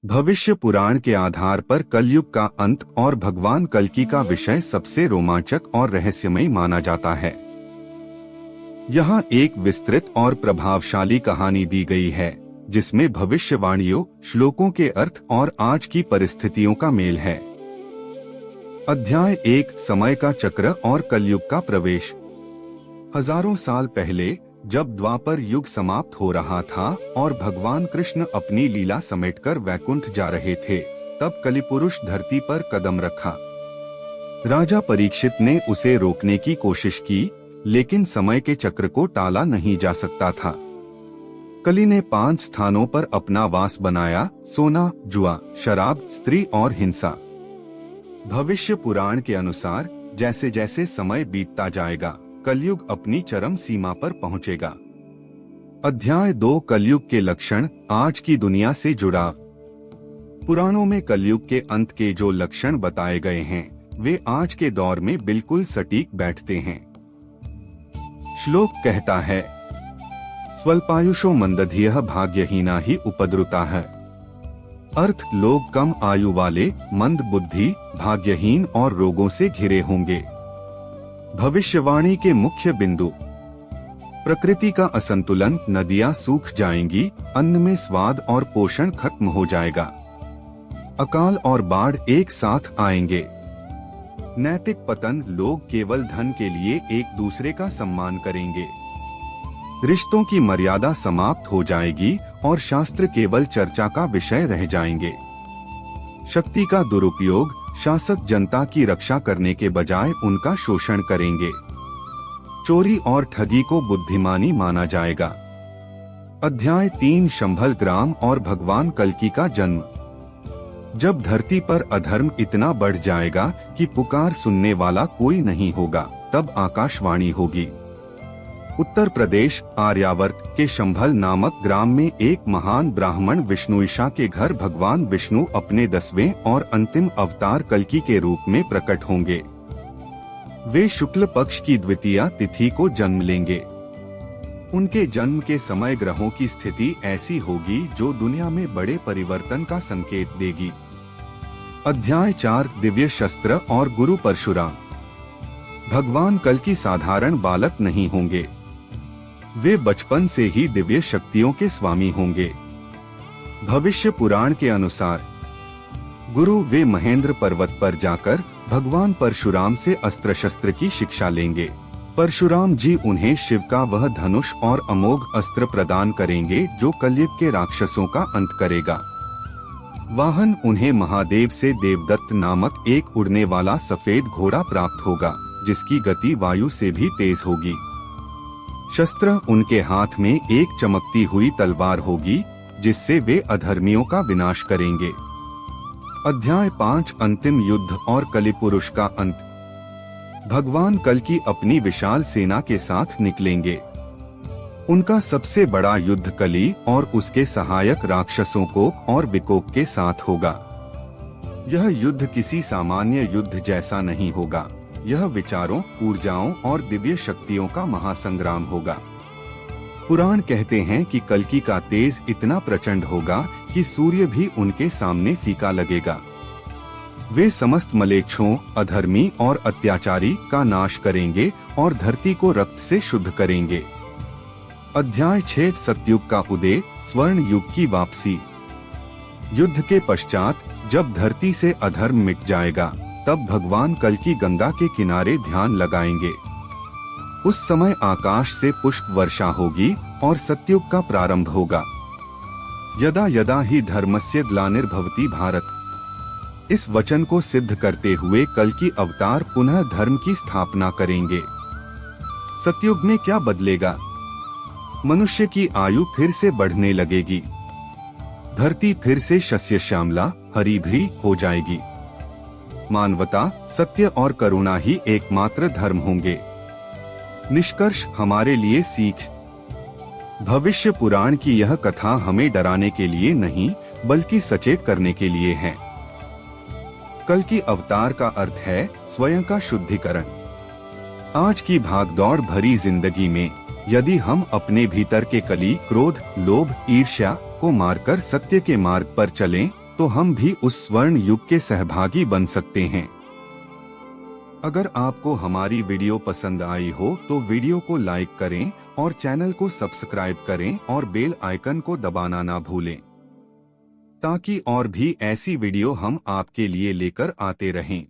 भविष्य पुराण के आधार पर कलयुग का अंत और भगवान कल्कि का विषय सबसे रोमांचक और रहस्यमय माना जाता है। यहाँ एक विस्तृत और प्रभावशाली कहानी दी गई है, जिसमें भविष्यवाणियों, श्लोकों के अर्थ और आज की परिस्थितियों का मेल है। अध्याय 1, समय का चक्र और कलयुग का प्रवेश। हजारों साल पहले, जब द्वापर युग समाप्त हो रहा था और भगवान कृष्ण अपनी लीला समेटकर वैकुंठ जा रहे थे, तब कलिपुरुष धरती पर कदम रखा। राजा परीक्षित ने उसे रोकने की कोशिश की, लेकिन समय के चक्र को टाला नहीं जा सकता था। कलि ने 5 स्थानों पर अपना वास बनाया: सोना, जुआ, शराब, स्त्री और हिंसा। भविष्य पुराण के अनुसार जैसे जैसे समय बीतता जाएगा, कलयुग अपनी चरम सीमा पर पहुंचेगा। अध्याय 2, कलयुग के लक्षण, आज की दुनिया से जुड़ा। पुराणों में कलयुग के अंत के जो लक्षण बताए गए हैं, वे आज के दौर में बिल्कुल सटीक बैठते हैं। श्लोक कहता है, स्वल्पायुषो मंदधियः भाग्यहीना ही उपद्रुता है। अर्थ, लोग कम आयु वाले, मंद बुद्धि, भाग्यहीन और रोगों से घिरे होंगे। भविष्यवाणी के मुख्य बिंदु: प्रकृति का असंतुलन, नदियां सूख जाएंगी, अन्न में स्वाद और पोषण खत्म हो जाएगा। अकाल और बाढ़ एक साथ आएंगे। नैतिक पतन, लोग केवल धन के लिए एक दूसरे का सम्मान करेंगे। रिश्तों की मर्यादा समाप्त हो जाएगी और शास्त्र केवल चर्चा का विषय रह जाएंगे। शक्ति का दुरुपयोग, शासक जनता की रक्षा करने के बजाय उनका शोषण करेंगे। चोरी और ठगी को बुद्धिमानी माना जाएगा। अध्याय 3, शंभल ग्राम और भगवान कल्कि का जन्म। जब धरती पर अधर्म इतना बढ़ जाएगा कि पुकार सुनने वाला कोई नहीं होगा, तब आकाशवाणी होगी। उत्तर प्रदेश आर्यावर्त के शंभल नामक ग्राम में एक महान ब्राह्मण विष्णुईशा के घर भगवान विष्णु अपने 10वें और अंतिम अवतार कल्कि के रूप में प्रकट होंगे। वे शुक्ल पक्ष की द्वितीया तिथि को जन्म लेंगे। उनके जन्म के समय ग्रहों की स्थिति ऐसी होगी जो दुनिया में बड़े परिवर्तन का संकेत देगी। अध्याय 4, दिव्य शस्त्र और गुरु परशुराम। भगवान कल्कि साधारण बालक नहीं होंगे। वे बचपन से ही दिव्य शक्तियों के स्वामी होंगे। भविष्य पुराण के अनुसार गुरु वे महेंद्र पर्वत पर जाकर भगवान परशुराम से अस्त्र शस्त्र की शिक्षा लेंगे। परशुराम जी उन्हें शिव का वह धनुष और अमोघ अस्त्र प्रदान करेंगे जो कलयुग के राक्षसों का अंत करेगा। वाहन उन्हें महादेव से देवदत्त नामक एक उड़ने वाला सफेद घोड़ा प्राप्त होगा, जिसकी गति वायु से भी तेज होगी। शस्त्र उनके हाथ में एक चमकती हुई तलवार होगी, जिससे वे अधर्मियों का विनाश करेंगे। अध्याय 5, अंतिम युद्ध और कलिपुरुष का अंत। भगवान कल्कि अपनी विशाल सेना के साथ निकलेंगे। उनका सबसे बड़ा युद्ध कलि और उसके सहायक राक्षसों कोक और विकोक के साथ होगा। यह युद्ध किसी सामान्य युद्ध जैसा नहीं होगा। यह विचारों, ऊर्जाओं और दिव्य शक्तियों का महासंग्राम होगा। पुराण कहते हैं कि कल्कि का तेज इतना प्रचंड होगा कि सूर्य भी उनके सामने फीका लगेगा। वे समस्त मलेच्छों, अधर्मी और अत्याचारी का नाश करेंगे और धरती को रक्त से शुद्ध करेंगे। अध्याय 6, सतयुग का उदय, स्वर्ण युग की वापसी। युद्ध के पश्चात जब धरती से अधर्म मिट जाएगा, तब भगवान कल्कि गंगा के किनारे ध्यान लगाएंगे। उस समय आकाश से पुष्प वर्षा होगी और सतयुग का प्रारंभ होगा। यदा यदा ही धर्मस्य ग्लानिर्भवति भारत। इस वचन को सिद्ध करते हुए कल्कि अवतार पुनः धर्म की स्थापना करेंगे। सतयुग में क्या बदलेगा? मनुष्य की आयु फिर से बढ़ने लगेगी। धरती फिर से शस्य श्यामला, हरी भरी हो जाएगी। मानवता, सत्य और करुणा ही एकमात्र धर्म होंगे। निष्कर्ष हमारे लिए सीख। भविष्य पुराण की यह कथा हमें डराने के लिए नहीं, बल्कि सचेत करने के लिए है। कल्कि अवतार का अर्थ है स्वयं का शुद्धिकरण। आज की भागदौड़ भरी जिंदगी में यदि हम अपने भीतर के कली, क्रोध, लोभ, ईर्ष्या को मारकर सत्य के मार्ग पर चलें, तो हम भी उस स्वर्ण युग के सहभागी बन सकते हैं। अगर आपको हमारी वीडियो पसंद आई हो तो वीडियो को लाइक करें और चैनल को सब्सक्राइब करें और बेल आइकन को दबाना ना भूलें, ताकि और भी ऐसी वीडियो हम आपके लिए लेकर आते रहें।